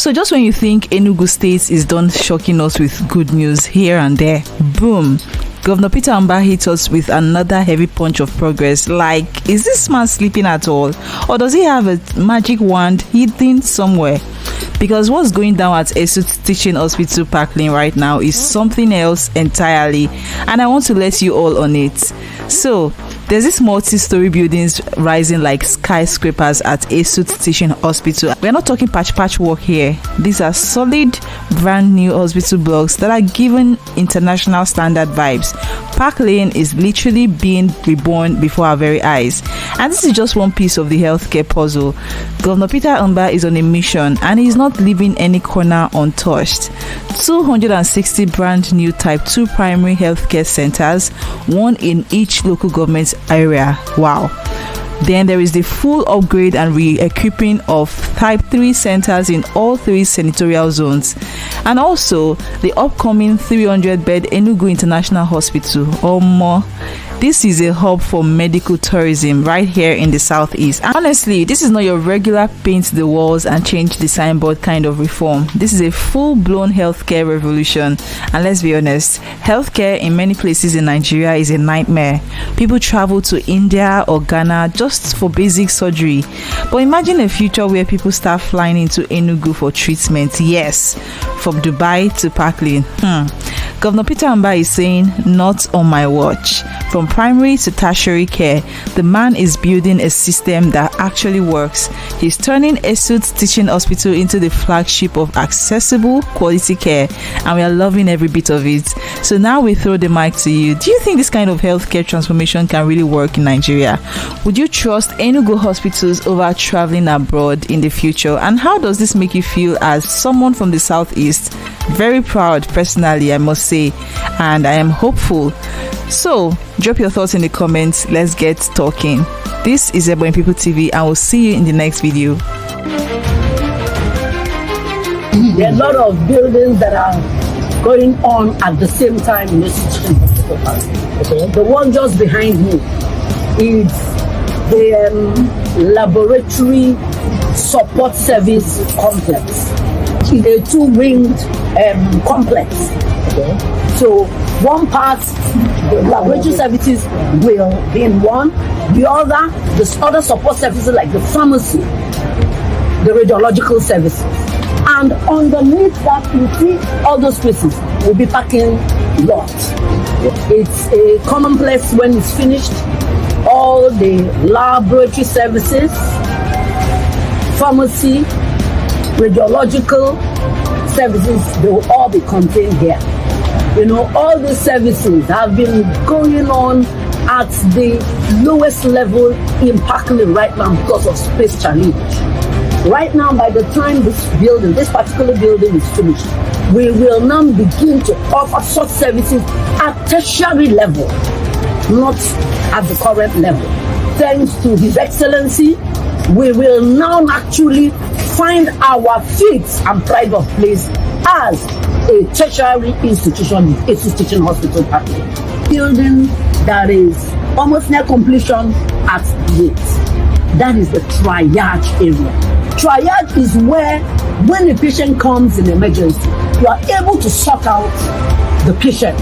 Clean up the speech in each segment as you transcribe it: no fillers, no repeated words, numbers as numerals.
So just when you think Enugu State is done shocking us with good news here and there, boom, Governor Peter Mbah hit us with another heavy punch of progress. Like, is this man sleeping at all? Or does he have a magic wand hidden somewhere? Because what's going down at ESUT Teaching Hospital Parklane right now is something else entirely, and I want to let you all on it. So there's this multi-story buildings rising like skyscrapers at ESUT Teaching Hospital. We're not talking patch work here. These are solid brand new hospital blocks that are given international standard vibes. Parklane is literally being reborn before our very eyes, and this is just one piece of the healthcare puzzle. Governor Peter Mbah is on a mission, and he's not leaving any corner untouched. 260 brand new type 2 primary healthcare centers, one in each local government area. Wow. Then there is the full upgrade and re-equipping of type 3 centers in all 3 senatorial zones, and also the upcoming 300-bed Enugu International Hospital, or more. This is a hub for medical tourism right here in the southeast. And honestly, this is not your regular paint the walls and change the signboard kind of reform. This is a full-blown healthcare revolution. And let's be honest, healthcare in many places in Nigeria is a nightmare. People travel to India or Ghana just for basic surgery. But imagine a future where people start flying into Enugu for treatment. Yes, from Dubai to Parklane. Governor Peter Mbah is saying, not on my watch. From primary to tertiary care, the man is building a system that actually works. He's turning ESUT Teaching Hospital into the flagship of accessible quality care, and we are loving every bit of it. So now we throw the mic to you. Do you think this kind of healthcare transformation can really work in Nigeria? Would you trust Enugu hospitals over traveling abroad in the future? And how does this make you feel as someone from the southeast? Very proud personally, I must say, and I am hopeful. So drop your thoughts in the comments. Let's get talking. This is Ebonyi People TV, and we'll see you in the next video. There are a lot of buildings that are going on at the same time in this teaching hospital. Okay. The one just behind me is the laboratory support service complex. It's a 2-winged complex. Okay. So one part, the laboratory services will be in one. The other support services like the pharmacy, the radiological services. And underneath that, you see all those places will be parking lots. It's a common place when it's finished. All the laboratory services, pharmacy, radiological services, they will all be contained here. You know, all these services have been going on at the lowest level in Parklane right now because of space challenge. Right now, by the time this particular building is finished, we will now begin to offer such services at tertiary level, not at the current level. Thanks to His Excellency, we will now actually find our feet and pride of place as a tertiary institution, ESUT Teaching Hospital Parklane. Building that is almost near completion at the gate. That is the triage area. Triage is where, when a patient comes in emergency, you are able to sort out the patient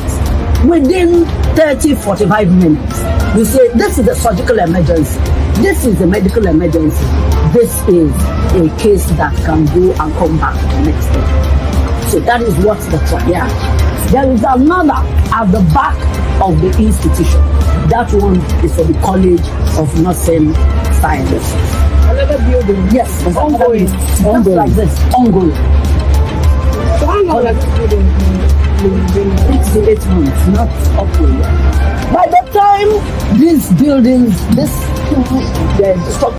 within 30-45 minutes. You say, this is a surgical emergency, this is a medical emergency, this is a case that can go and come back the next day. So that is what the triage. There is another at the back of the institution. That one is for the College of Nursing Sciences. Another building? Yes, it's ongoing. Ongoing. Like this, ongoing. So how long has this building been? 6 to 8 months, not up to yet. By the time these buildings, the